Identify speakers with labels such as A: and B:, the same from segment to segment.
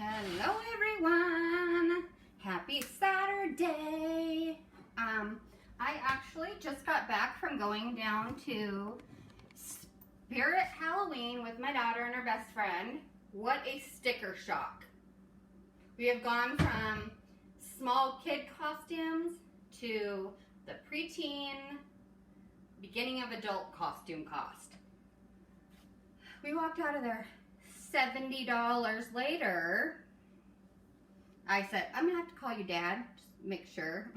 A: Hello everyone! Happy Saturday! I actually just got back from going down to Spirit Halloween with my daughter and her best friend. What a sticker shock. We have gone from small kid costumes to the preteen, beginning of adult costume cost. We walked out of there $70 later. I said, I'm gonna have to call you Dad, just make sure.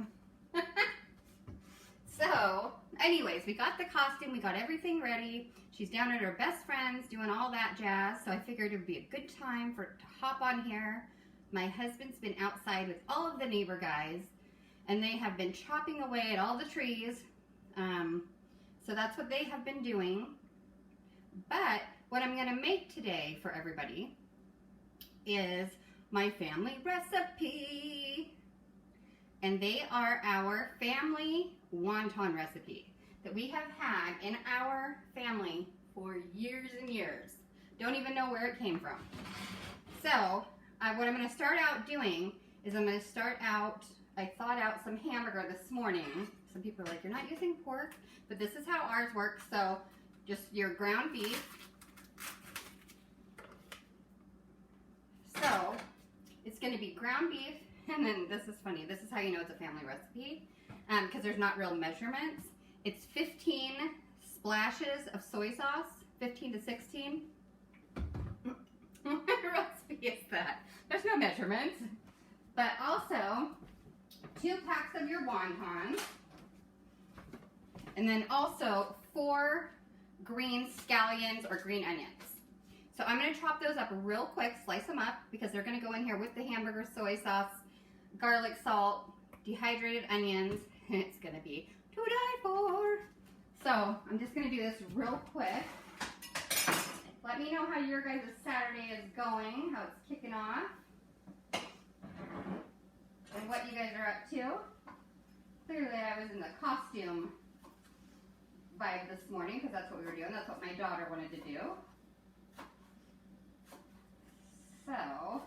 A: So, anyways, we got the costume, we got everything ready. She's down at her best friend's doing all that jazz, so I figured it would be a good time to hop on here. My husband's been outside with all of the neighbor guys, and they have been chopping away at all the trees. So that's what they have been doing. But what I'm gonna make today for everybody is my family recipe. And they are our family wonton recipe that we have had in our family for years and years. Don't even know where it came from. So what I'm gonna start out doing is I thought out some hamburger this morning. Some people are like, you're not using pork, but this is how ours works. So just your ground beef. So it's going to be ground beef, and then this is funny. This is how you know it's a family recipe, because there's not real measurements. It's 15 splashes of soy sauce, 15 to 16. What recipe is that? There's no measurements. But also 2 packs of your wontons, and then also 4 green scallions or green onions. So I'm going to chop those up real quick, slice them up, because they're going to go in here with the hamburger, soy sauce, garlic salt, dehydrated onions, and it's going to be to die for. So I'm just going to do this real quick. Let me know how your guys' Saturday is going, how it's kicking off, and what you guys are up to. Clearly I was in the costume vibe this morning, because that's what we were doing. That's what my daughter wanted to do. So,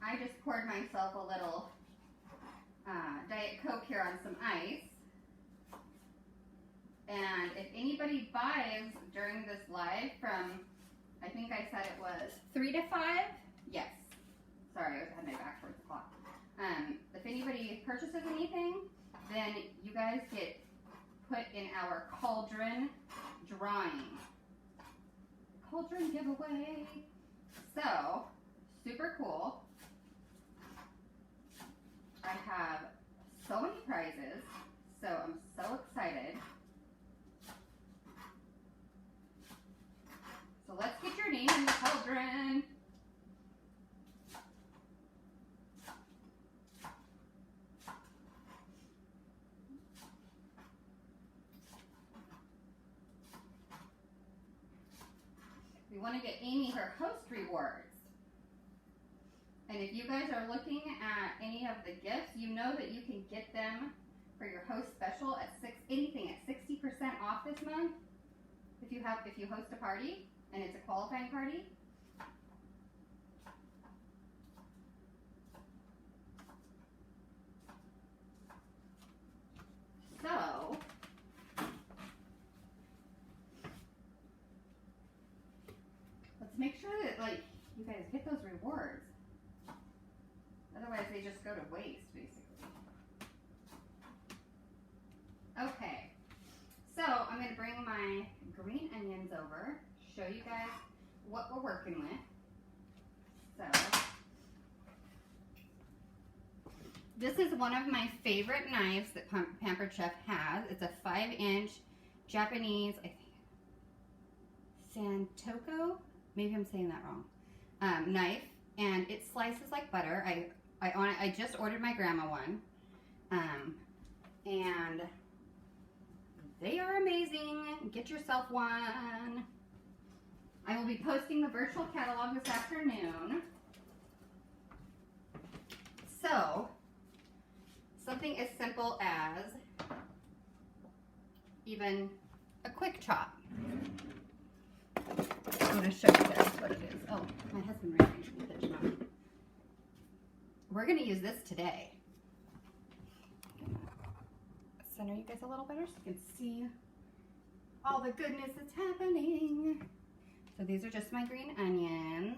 A: I just poured myself a little Diet Coke here on some ice. And if anybody buys during this live from, I think I said it was 3 to 5, yes. Sorry, I had my back towards the clock. If anybody purchases anything, then you guys get put in our cauldron drawing. Cauldron giveaway. So, super cool. I have so many prizes, so I'm so excited. So let's get your name in the cauldron. We want to get Amy her host rewards. And if you guys are looking at any of the gifts, you know that you can get them for your host special at anything at 60% off this month. If you host a party and it's a qualifying party. So let's make sure that you guys get those rewards. Otherwise they just go to waste, basically. Okay, so I'm going to bring my green onions over, show you guys what we're working with. So this is one of my favorite knives that Pampered Chef has. It's a 5-inch Japanese, I think, Santoko, maybe I'm saying that wrong, knife, and it slices like butter. I just ordered my grandma one, and they are amazing. Get yourself one. I will be posting the virtual catalog this afternoon. So, something as simple as even a quick chop. I'm going to show you guys what it is. Oh, my husband rearranged the kitchen on. We're going to use this today. Center you guys a little better so you can see all the goodness that's happening. So these are just my green onions.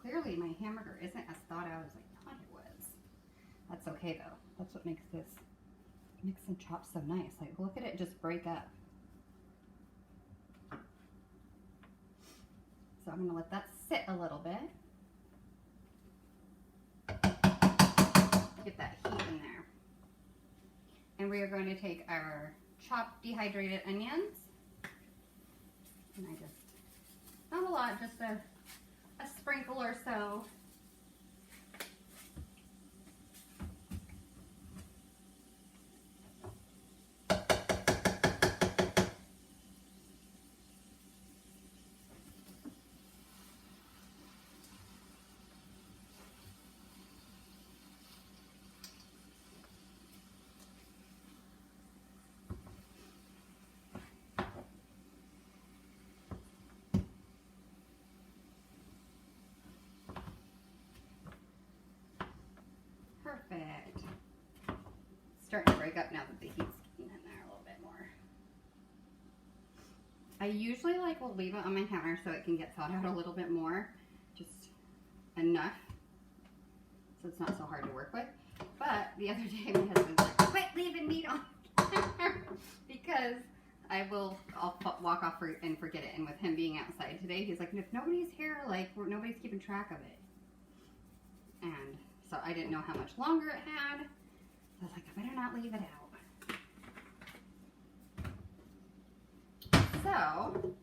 A: Clearly my hamburger isn't as thought out as I thought it was. That's okay though. That's what makes this mix and chop so nice. Like, look at it just break up. So I'm gonna let that sit a little bit. Get that heat in there. And we are going to take our chopped dehydrated onions. And I just, not a lot, just a sprinkle or so. Perfect. It's starting to break up now that the heat's getting in there a little bit more. I usually will leave it on my counter so it can get thawed out a little bit more, just enough so it's not so hard to work with. But the other day my husband's like, quit leaving meat on the counter because I'll walk off and forget it. And with him being outside today, he's like, if nobody's here, nobody's keeping track of it. And so I didn't know how much longer it had. So I was like, I better not leave it out. So,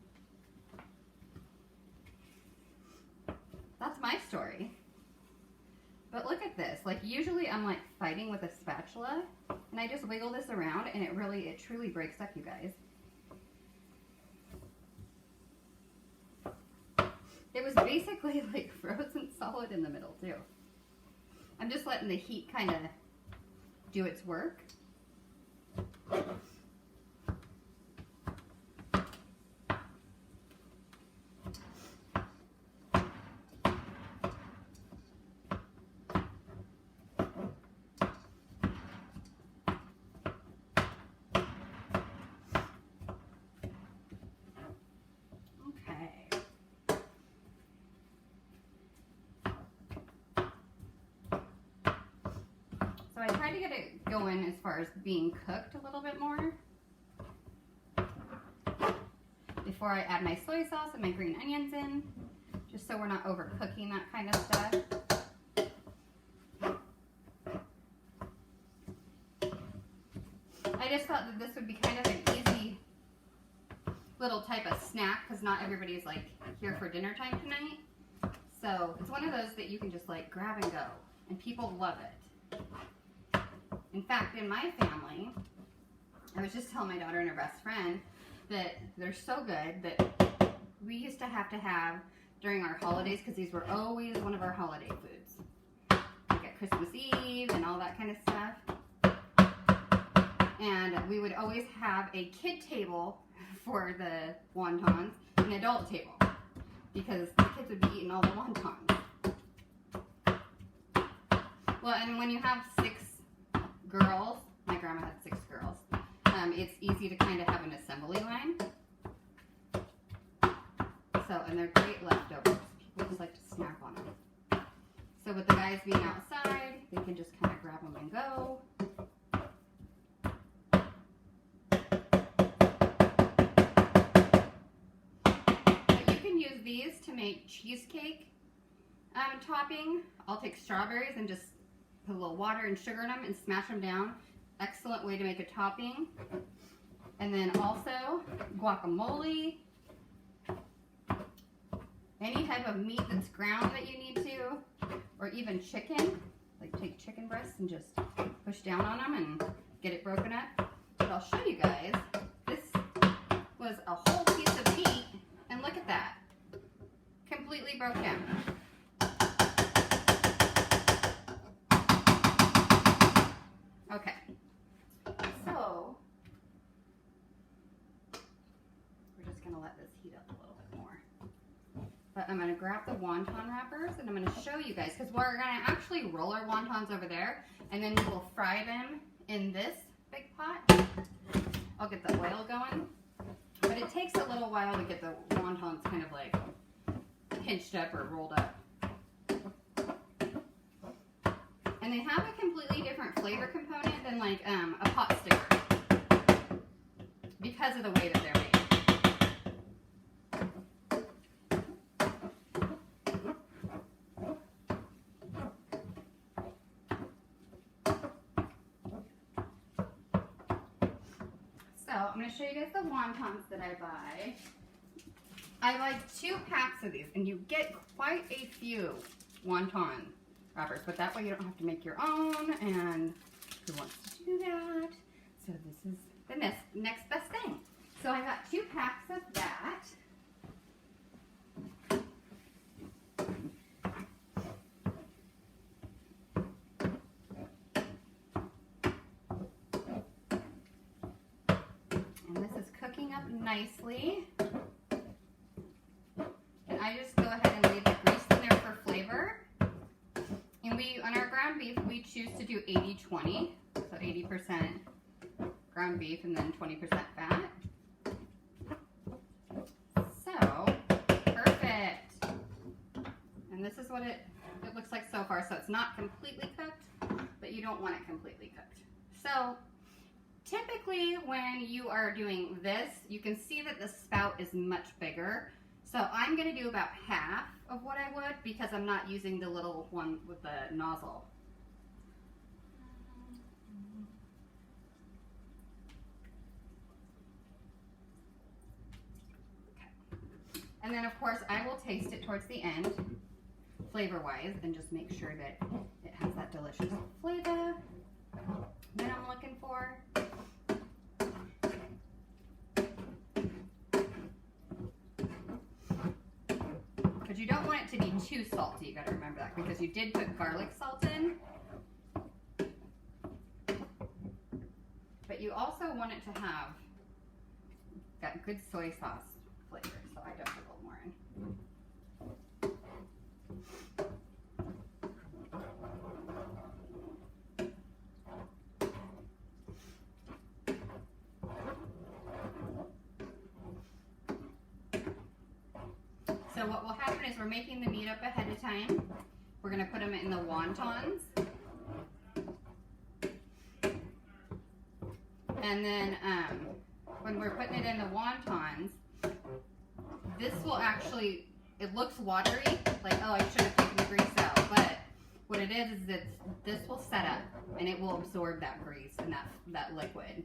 A: that's my story. But look at this. Usually I'm fighting with a spatula, and I just wiggle this around, and it truly breaks up, you guys. It was basically frozen solid in the middle too. I'm just letting the heat kind of do its work. So I try to get it going as far as being cooked a little bit more before I add my soy sauce and my green onions in, just so we're not overcooking that kind of stuff. I just thought that this would be kind of an easy little type of snack because not everybody's here for dinner time tonight. So it's one of those that you can just grab and go, and people love it. In fact, in my family, I was just telling my daughter and her best friend that they're so good that we used to have during our holidays, because these were always one of our holiday foods. At Christmas Eve and all that kind of stuff. And we would always have a kid table for the wontons, an adult table, because the kids would be eating all the wontons. Well, and when you have 6 girls, my grandma had 6 girls, it's easy to kind of have an assembly line. So, and they're great leftovers. People just like to snack on them. So with the guys being outside, they can just kind of grab them and go. But you can use these to make cheesecake topping. I'll take strawberries and just put a little water and sugar in them and smash them down. excellent way to make a topping. And then also guacamole, any type of meat that's ground that you need to, or even chicken. Like take chicken breasts and just push down on them and get it broken up. But I'll show you guys. This was a whole piece of meat, and look at that. Completely broke down. Okay, so we're just gonna let this heat up a little bit more. But I'm gonna grab the wonton wrappers and I'm gonna show you guys, because we're gonna actually roll our wontons over there and then we'll fry them in this big pot. I'll get the oil going, but it takes a little while to get the wontons kind of like pinched up or rolled up. And they have a completely different flavor component than like a pot sticker because of the way that they're made. So I'm going to show you guys the wontons that I buy. I buy 2 packs of these, and you get quite a few wonton wrappers, but that way you don't have to make your own, and who wants to do that? So this is the next best thing. So I got 2 packs of that. And this is cooking up nicely. And I just go ahead and leave the grease in there for flavor. And on our ground beef, we choose to do 80-20, so 80% ground beef and then 20% fat. So, perfect. And this is what it looks like so far. So it's not completely cooked, but you don't want it completely cooked. So, typically when you are doing this, you can see that the spout is much bigger. So I'm going to do about half of what I would because I'm not using the little one with the nozzle. Okay. And then of course I will taste it towards the end, flavor-wise, and just make sure that it has that delicious flavor that I'm looking for. But you don't want it to be too salty, you gotta remember that, because you did put garlic salt in. But you also want it to have that good soy sauce flavor, so I don't put a little more in. So what will happen is we're making the meat up ahead of time. We're going to put them in the wontons. And then when we're putting it in the wontons, this will actually, it looks watery, like, oh, I should have taken the grease out. But what it is that this will set up and it will absorb that grease and that liquid.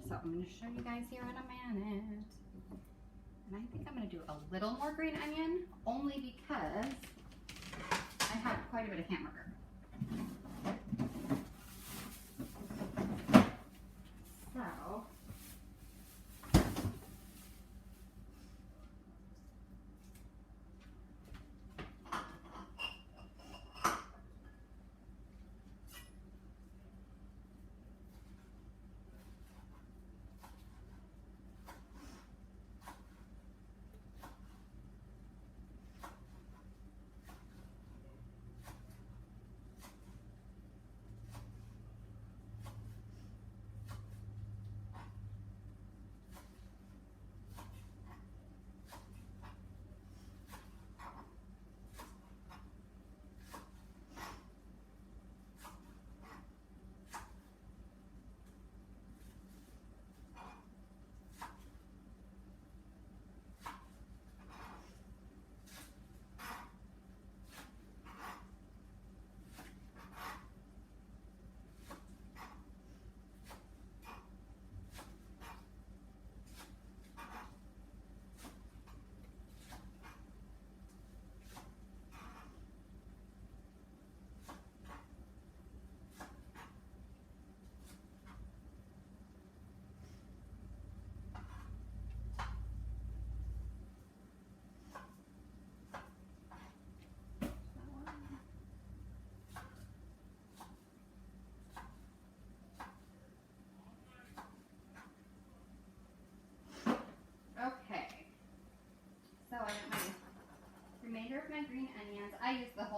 A: So I'm going to show you guys here in a minute. And I think I'm going to do a little more green onion, only because I have quite a bit of hamburger. So,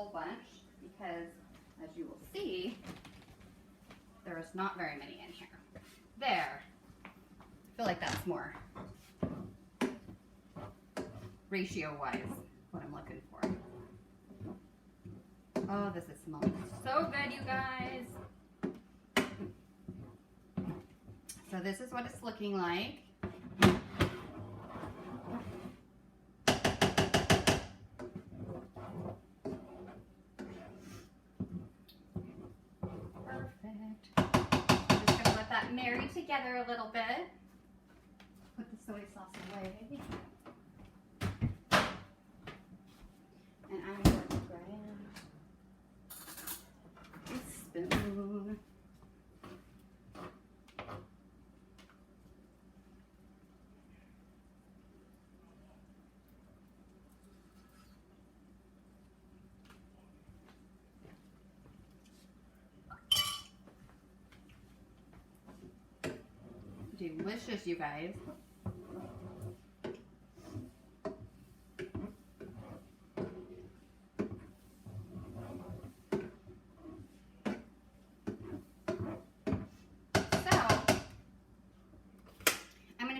A: whole bunch because, as you will see, there is not very many in here. There. I feel like that's more ratio-wise what I'm looking for. Oh, this is smelling so good, you guys. So this is what it's looking like. Perfect. I'm just gonna let that marry together a little bit. Put the soy sauce away. And I'm going to grab a spoon. Delicious, you guys.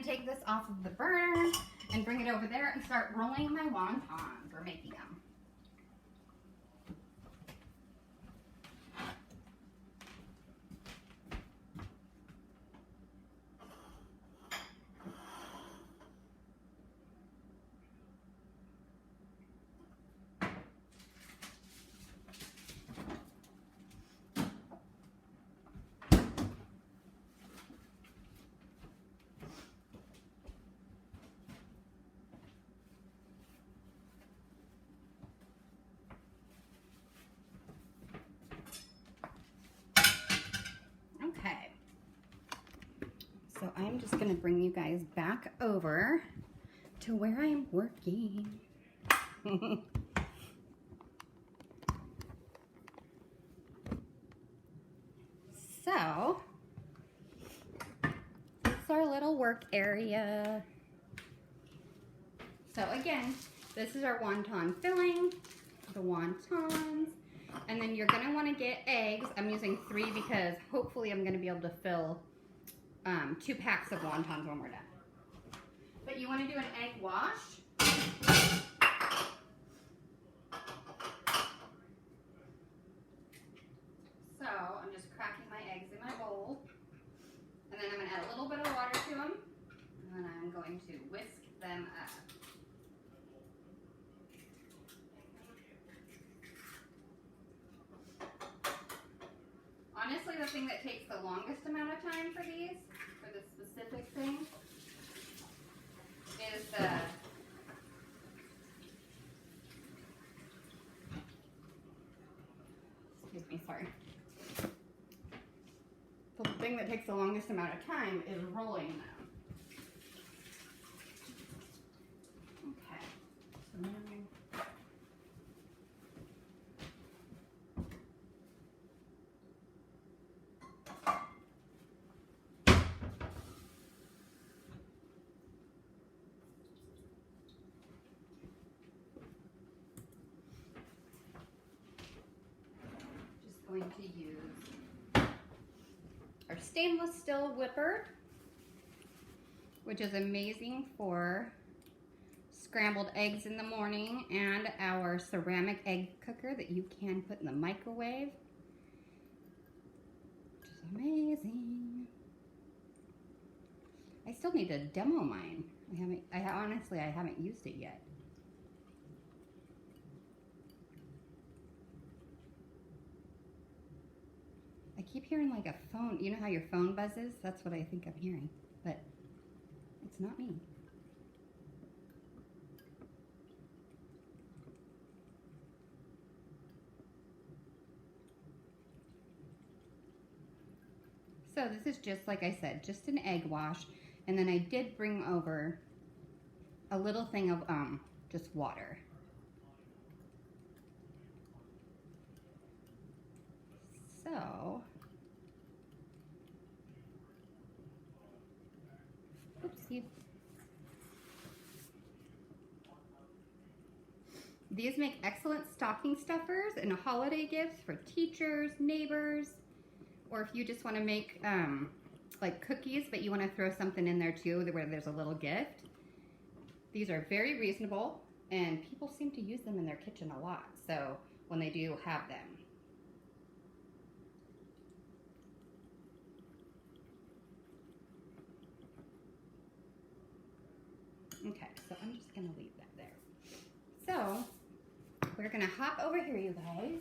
A: Take this off of the burner and bring it over there and start rolling my wontons or making them. So I'm just gonna bring you guys back over to where I'm working. So, it's our little work area. So again, this is our wonton filling, the wontons. And then you're gonna wanna get eggs. I'm using 3 because hopefully I'm gonna be able to fill 2 packs of wontons when we're done. But you want to do an egg wash. So I'm just cracking my eggs in my bowl. And then I'm going to add a little bit of water to them. And then I'm going to whisk them up. Honestly, the thing that takes the longest amount of time for these, for this specific thing, is the excuse me, sorry. The thing that takes the longest amount of time is rolling them. Okay. So now going to use our stainless steel whipper, which is amazing for scrambled eggs in the morning, and our ceramic egg cooker that you can put in the microwave, which is amazing. I still need to demo mine. Honestly, I haven't used it yet. I keep hearing like a phone. You know how your phone buzzes? That's what I think I'm hearing, but it's not me. So this is just, like I said, just an egg wash. And then I did bring over a little thing of just water. So, oopsie. These make excellent stocking stuffers and holiday gifts for teachers, neighbors, or if you just want to make like cookies, but you want to throw something in there too where there's a little gift. These are very reasonable, and people seem to use them in their kitchen a lot, so when they do have them. Okay, so I'm just going to leave that there. So, we're going to hop over here, you guys.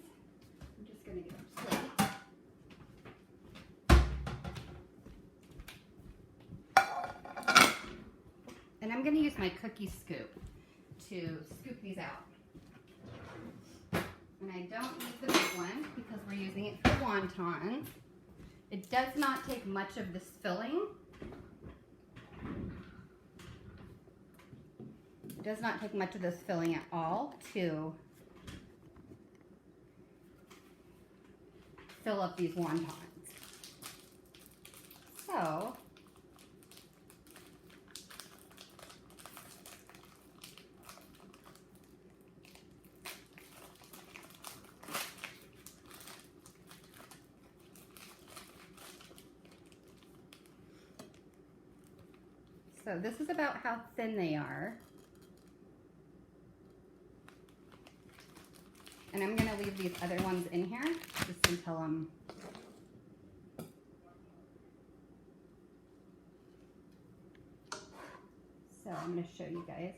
A: I'm just going to get a plate. And I'm going to use my cookie scoop to scoop these out. And I don't use the big one because we're using it for wontons. It does not take much of this filling. It does not take much of this filling at all to fill up these wontons. So, this is about how thin they are. And I'm going to leave these other ones in here just until I'm... So I'm going to show you guys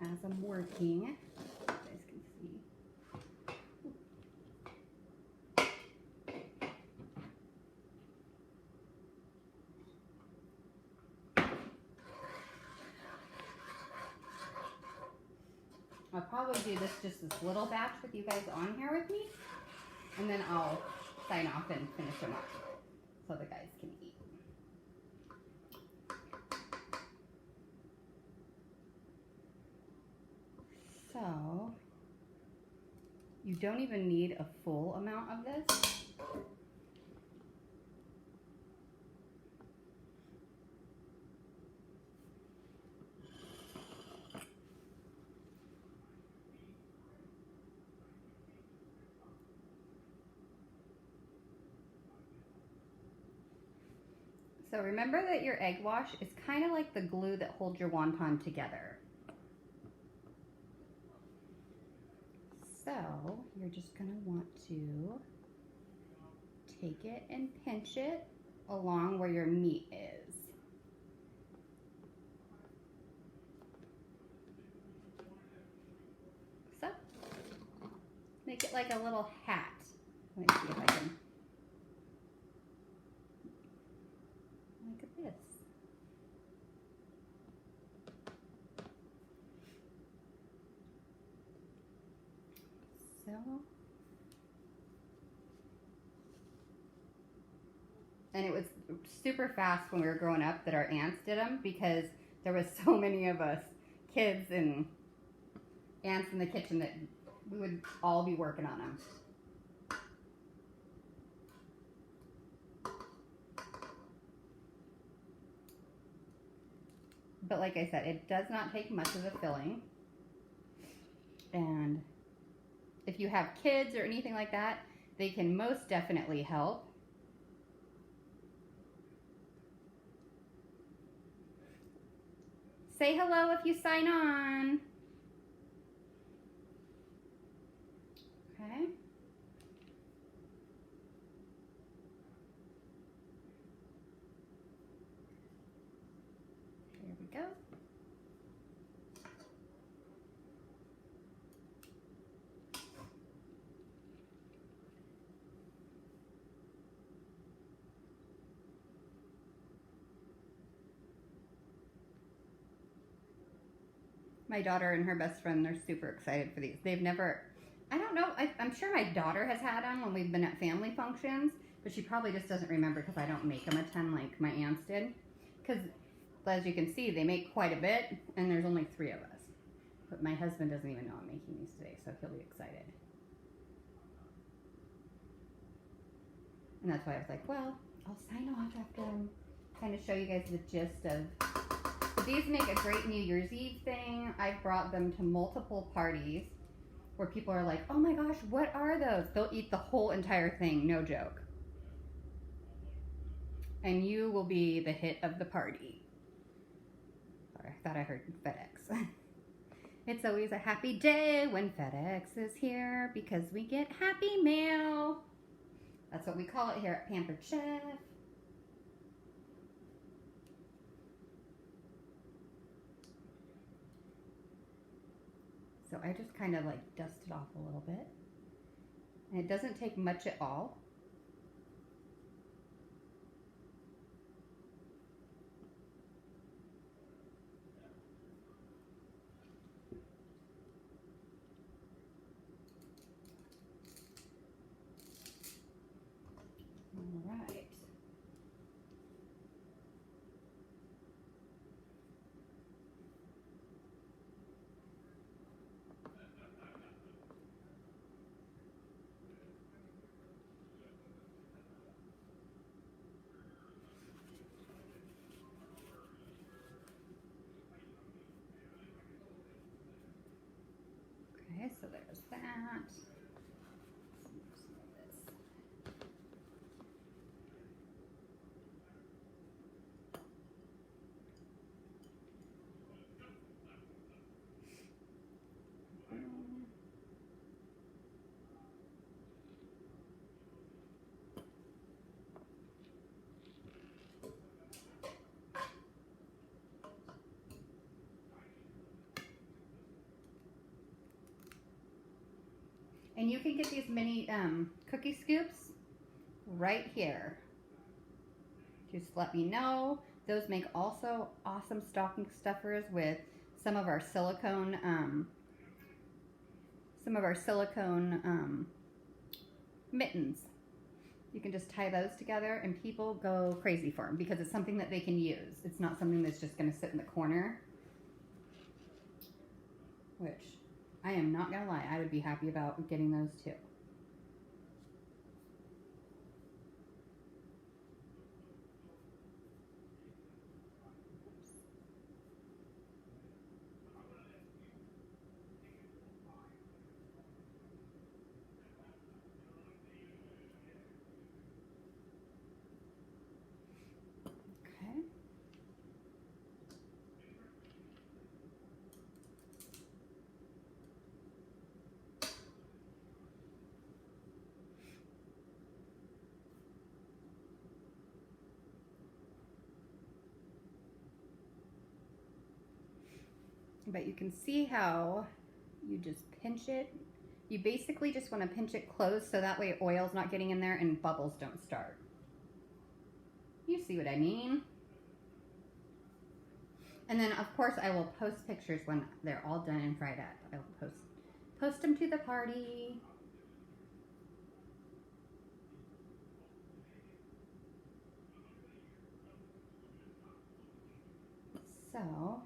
A: as I'm working. You guys can see. I'll probably do this just this little batch with you guys on here with me, and then I'll sign off and finish them up so the guys can eat. So, you don't even need a full amount of this. So remember that your egg wash is kind of like the glue that holds your wonton together. So you're just going to want to take it and pinch it along where your meat is. So make it like a little hat. Let me see if I can. And it was super fast when we were growing up that our aunts did them because there was so many of us kids and aunts in the kitchen that we would all be working on them. But like I said, it does not take much of the filling. And if you have kids or anything like that, they can most definitely help. Say hello if you sign on. Okay. There we go. My daughter and her best friend, they're super excited for these. They've never, I don't know, I'm sure my daughter has had them when we've been at family functions, but she probably just doesn't remember because I don't make them a ton like my aunts did. Because as you can see, they make quite a bit, and there's only 3 of us. But my husband doesn't even know I'm making these today, so he'll be excited. And that's why I was like, well, I'll sign off after I kind of show you guys the gist of These make a great New Year's Eve thing. I've brought them to multiple parties where people are like, oh my gosh, what are those? They'll eat the whole entire thing, no joke. And you will be the hit of the party. Sorry, I thought I heard FedEx. It's always a happy day when FedEx is here because we get happy mail. That's what we call it here at Pampered Chef. So I just kind of like dust it off a little bit. And it doesn't take much at all. All right. Okay, so there's that. And you can get these mini cookie scoops right here. Just let me know. Those make also awesome stocking stuffers with some of our silicone mittens. You can just tie those together and people go crazy for them because it's something that they can use. It's not something that's just going to sit in the corner, which I am not going to lie, I would be happy about getting those too. Okay. But you can see how you just pinch it. You basically just want to pinch it close so that way oil's not getting in there and bubbles don't start. You see what I mean? And then of course I will post pictures when they're all done and fried up. I will post them to the party. So,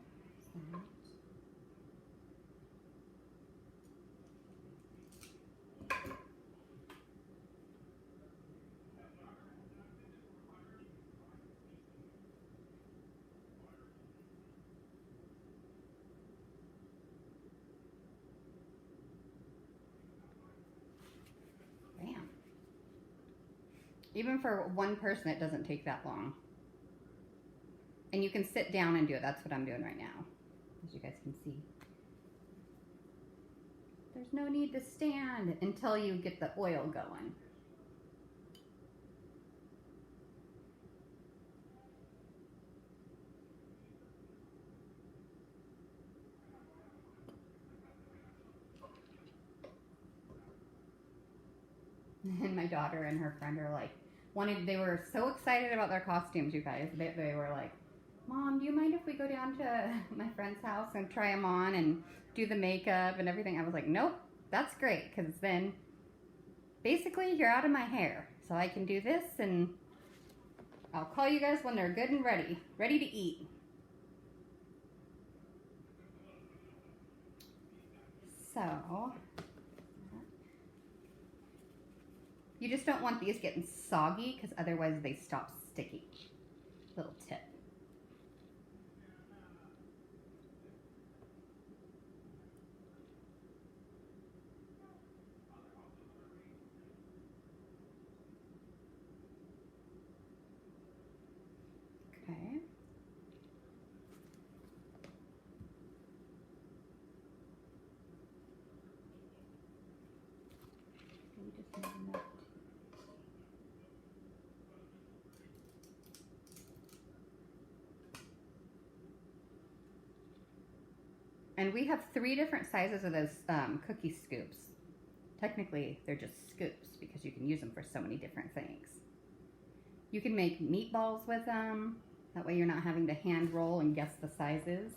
A: bam. Even for one person, it doesn't take that long. And you can sit down and do it. That's what I'm doing right now, as you guys can see. There's no need to stand until you get the oil going. And my daughter and her friend are like, they were so excited about their costumes, you guys. They were like, Mom, do you mind if we go down to my friend's house and try them on and do the makeup and everything? I was like, nope, that's great, because then basically you're out of my hair. So I can do this and I'll call you guys when they're good and ready to eat. So, you just don't want these getting soggy because otherwise they stop sticking. Little tip. And we have 3 different sizes of those cookie scoops. Technically, they're just scoops because you can use them for so many different things. You can make meatballs with them. That way you're not having to hand roll and guess the sizes.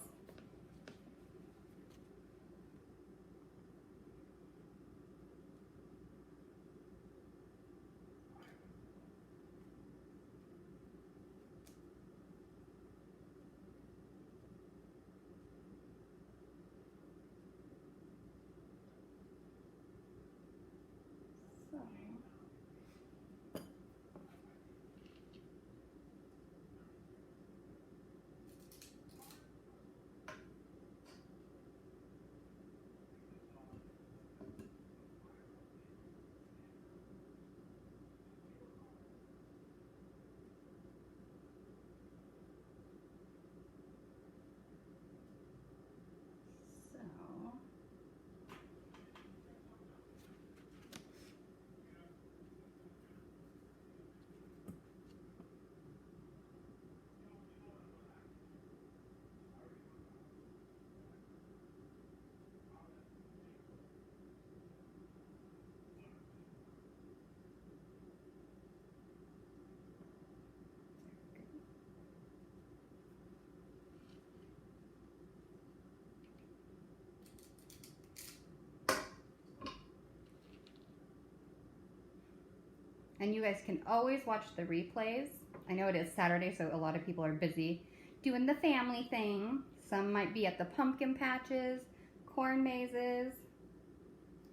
A: And you guys can always watch the replays. I know it is Saturday, so a lot of people are busy doing the family thing. Some might be at the pumpkin patches, corn mazes,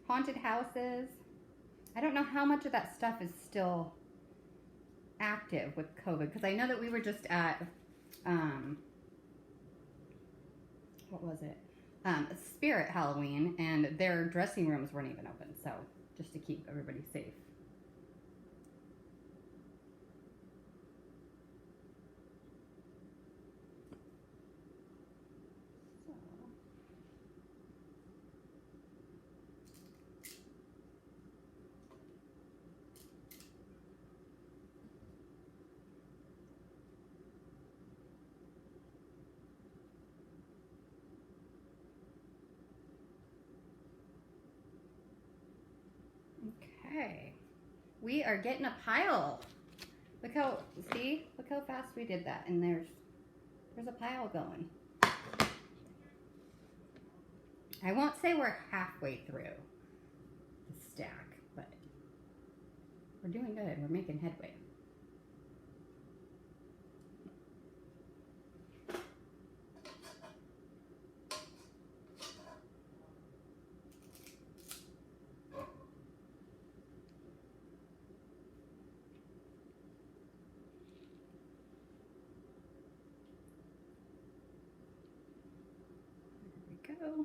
A: haunted houses. I don't know how much of that stuff is still active with COVID, because I know that we were just at, what was it? Spirit Halloween, and their dressing rooms weren't even open, so just to keep everybody safe. Okay, we are getting a pile. Look how fast we did that, and there's a pile going. I won't say we're halfway through the stack, but we're doing good. We're making headway. Go.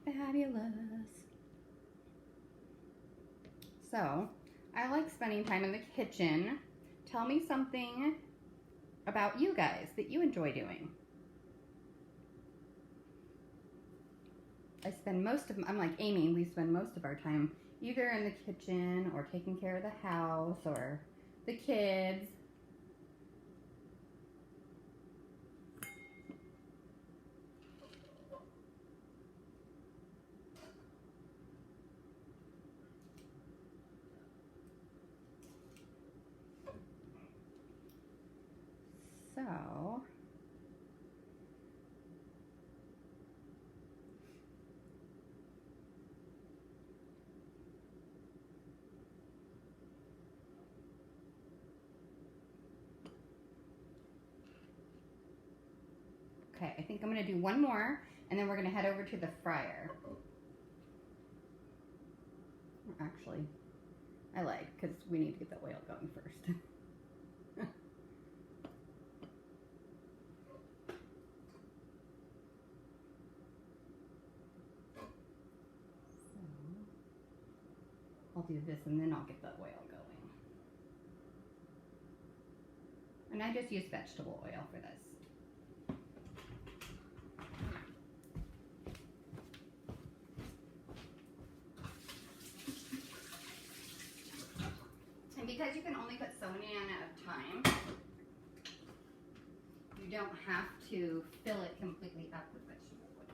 A: Fabulous. So, I like spending time in the kitchen. Tell me something about you guys that you enjoy doing. I'm like Amy, we spend most of our time either in the kitchen or taking care of the house or the kids. So, okay, I think I'm going to do one more, and then we're going to head over to the fryer. Actually, I lied, because we need to get the oil going first. I'll do this and then I'll get the oil going. And I just use vegetable oil for this. because you can only put so many in at a time, you don't have to fill it completely up with vegetable oil.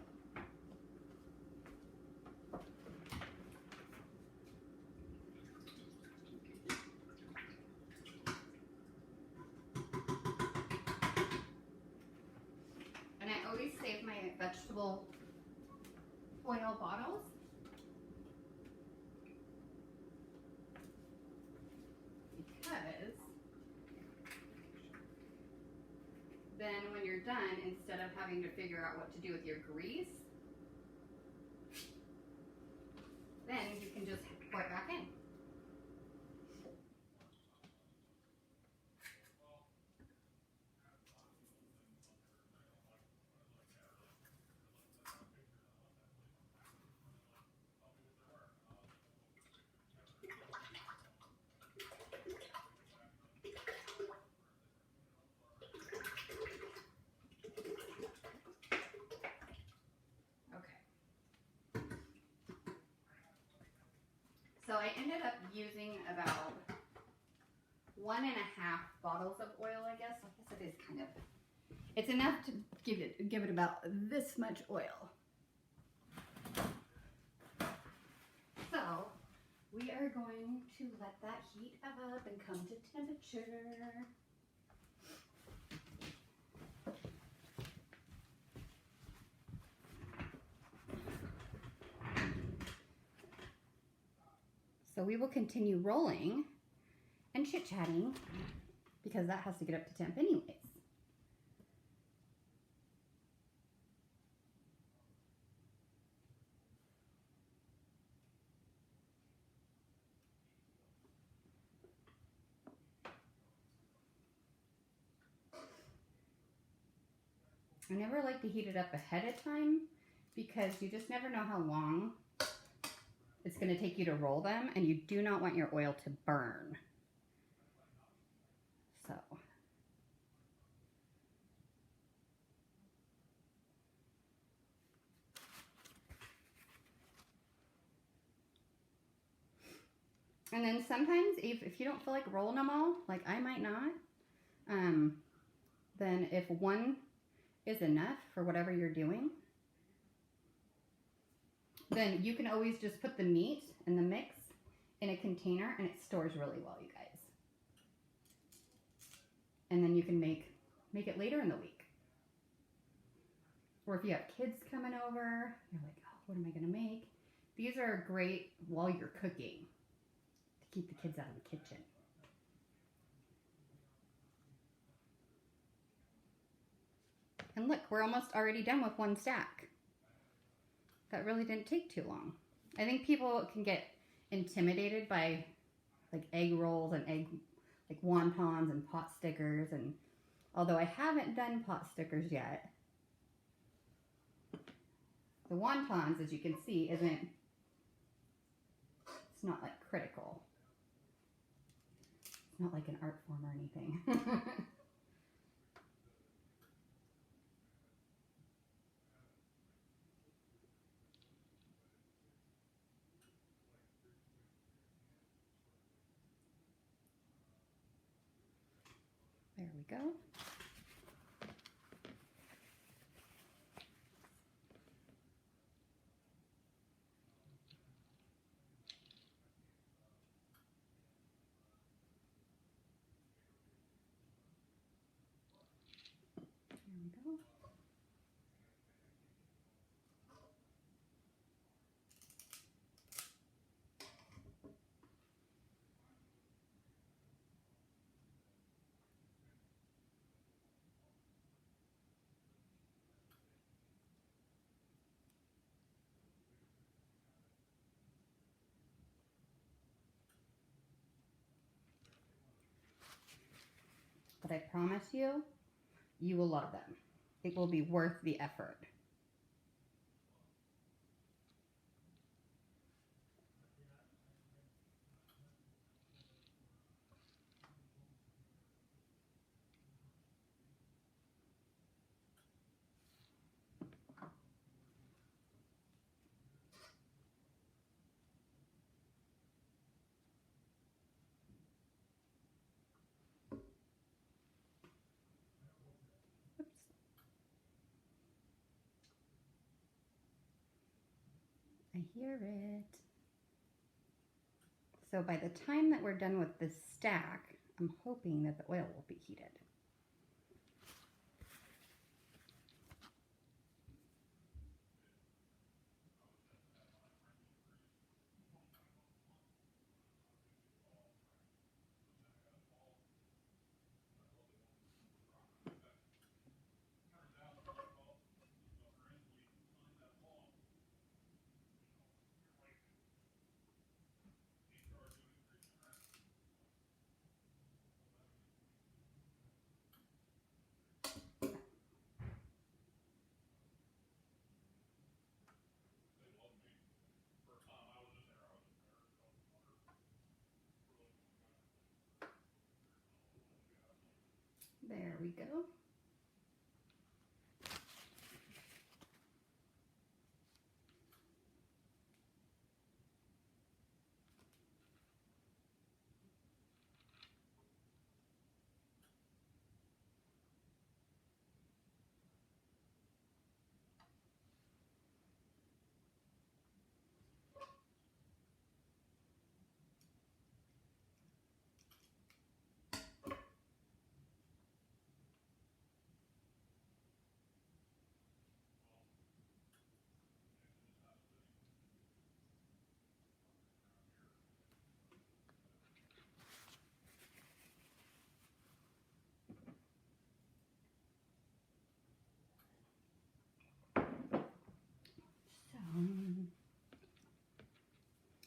A: And I always save my vegetable oil bottles because then when you're done, instead of having to figure out what to do with your grease, then you can just pour it back in. So I ended up using about 1.5 bottles of oil, I guess. I guess it is kind of, it's enough to give it about this much oil. So we are going to let that heat up and come to temperature. So we will continue rolling and chit-chatting because that has to get up to temp anyways. I never like to heat it up ahead of time because you just never know how long it's going to take you to roll them, and you do not want your oil to burn. So. And then sometimes if you don't feel like rolling them all, like I might not, then if one is enough for whatever you're doing, then you can always just put the meat and the mix in a container and it stores really well, you guys. And then you can make it later in the week. Or if you have kids coming over, you're like, oh, what am I going to make? These are great while you're cooking to keep the kids out of the kitchen. And look, we're almost already done with one stack. That really didn't take too long. I think people can get intimidated by like egg rolls and like wontons and pot stickers, and although I haven't done pot stickers yet, the wontons, as you can see, it's not like critical. It's not like an art form or anything. There we go. There we go. But I promise you, you will love them. It will be worth the effort. I hear it. So by the time that we're done with this stack, I'm hoping that the oil will be heated. There we go.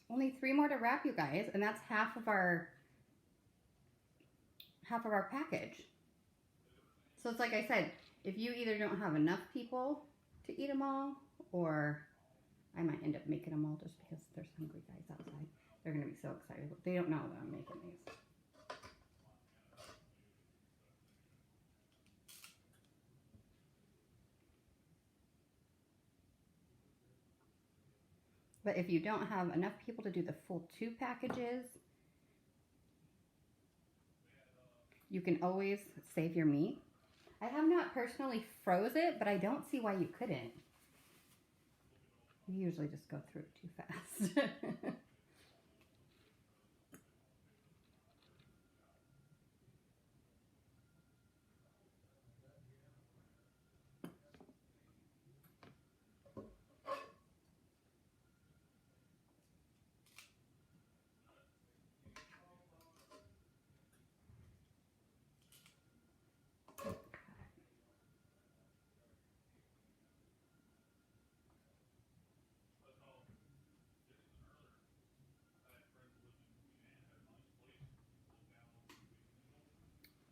A: Only 3 more to wrap, you guys, and that's half of our package. So it's like I said, if you either don't have enough people to eat them all, or I might end up making them all just because there's hungry guys outside. They're gonna be so excited. They don't know that I'm making these. But if you don't have enough people to do the full 2 packages, you can always save your meat. I have not personally froze it, but I don't see why you couldn't. You usually just go through it too fast.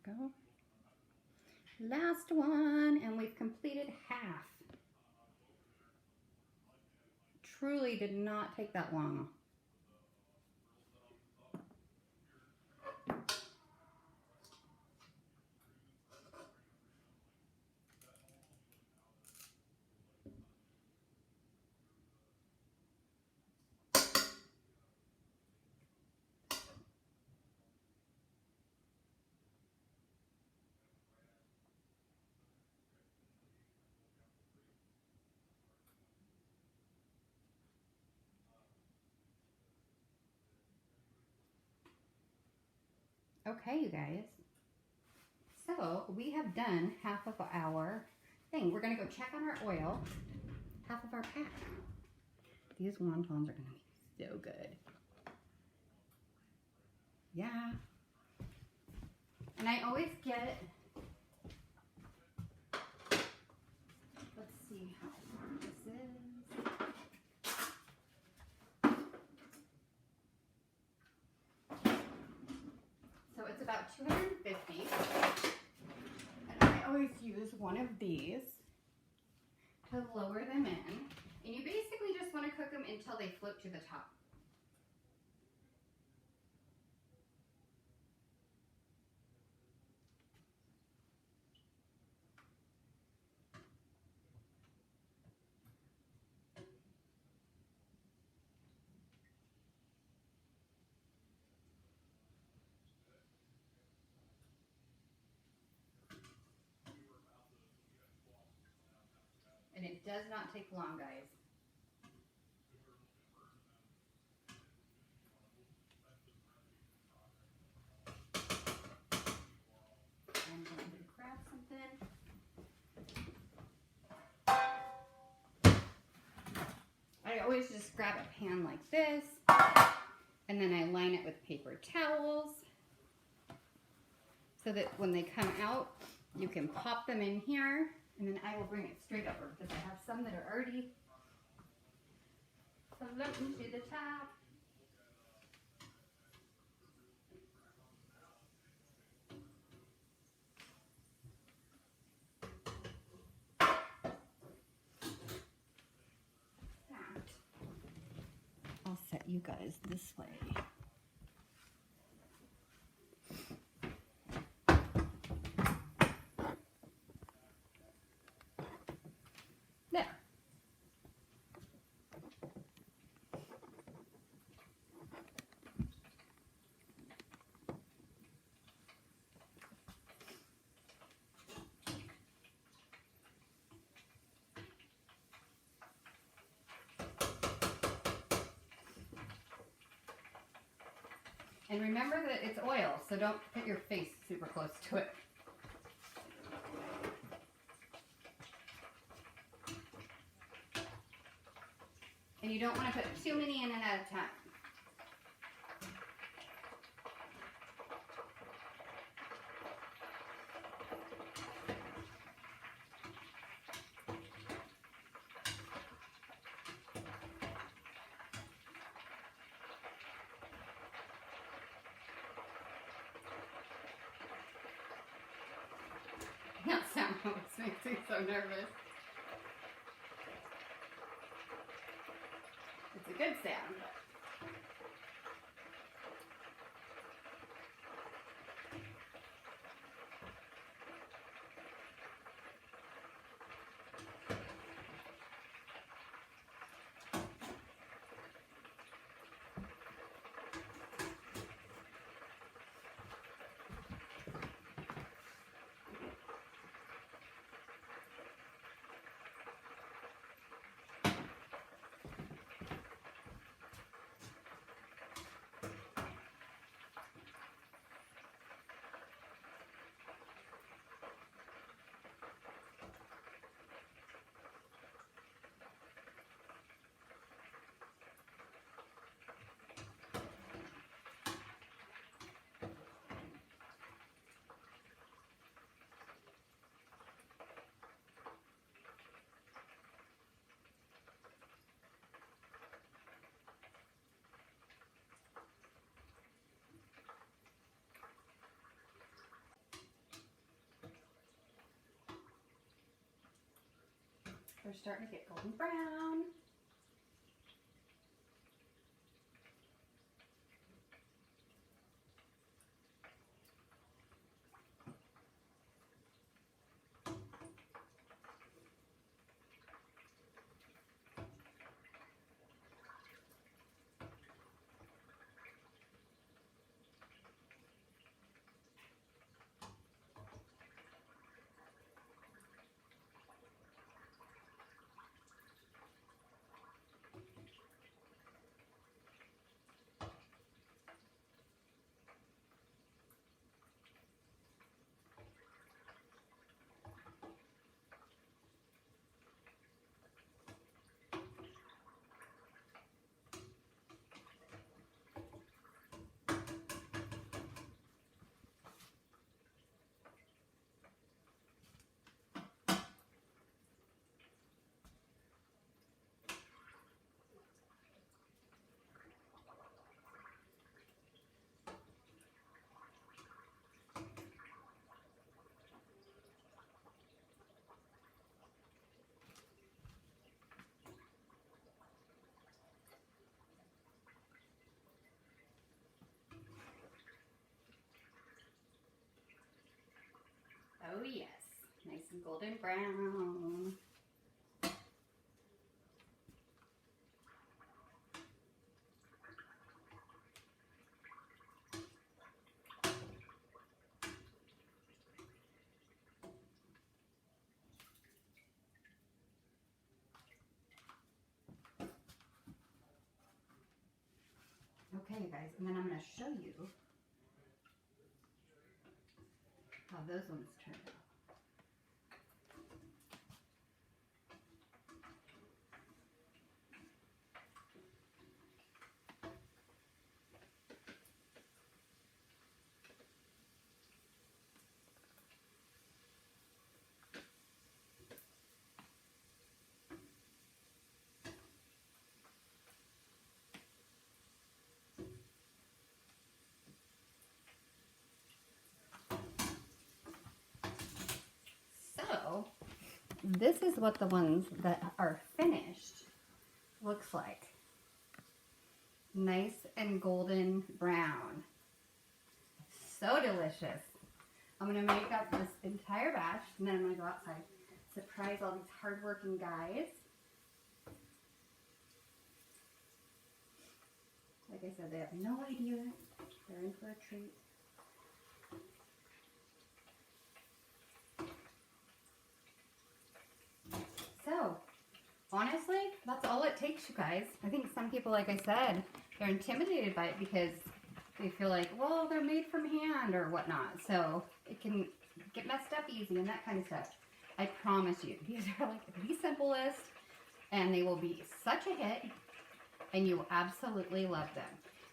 A: Go. Last one, and we've completed half. Truly did not take that long. Okay, you guys. So we have done half of our thing. We're gonna go check on our oil. Half of our pack. These wontons are gonna be so good. Yeah. And I always get, let's see how long this is. So it's about 250. And I always use one of these to lower them in. And you basically just want to cook them until they float to the top. And it does not take long, guys. always just grab a pan like this, and then I line it with paper towels so that when they come out, you can pop them in here, and then I will bring it straight over because I have some that are already floating to the top. I'll set you guys this way. There. And remember that it's oil, so don't put your face super close to it. And you don't want to put too many in and at a time. That sound always makes me so nervous. It's a good sound, but they're starting to get golden brown. Oh yes, nice and golden brown. Okay, guys, and then I'm going to show you how those ones turned out. this is what the ones that are finished looks like. Nice and golden brown. So delicious. I'm going to make up this entire batch, and then I'm going to go outside. Surprise all these hardworking guys. Like I said, they have no idea. They're in for a treat. So, honestly, that's all it takes, you guys. I think some people, like I said, they're intimidated by it because they feel like, well, they're made from hand or whatnot. So, it can get messed up easy and that kind of stuff. I promise you, these are like the simplest, and they will be such a hit, and you will absolutely love them.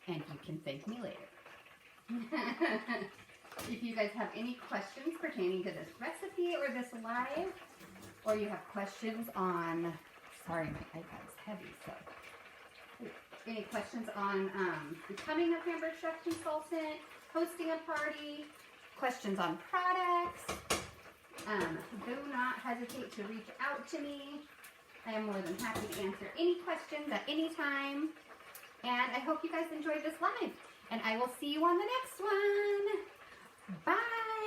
A: And you can thank me later. If you guys have any questions pertaining to this recipe or this live, or you have questions on, sorry, my iPad's heavy, so. Any questions on becoming a pampered chef consultant, hosting a party, questions on products, do not hesitate to reach out to me. I am more than happy to answer any questions at any time. And I hope you guys enjoyed this live. And I will see you on the next one. Bye.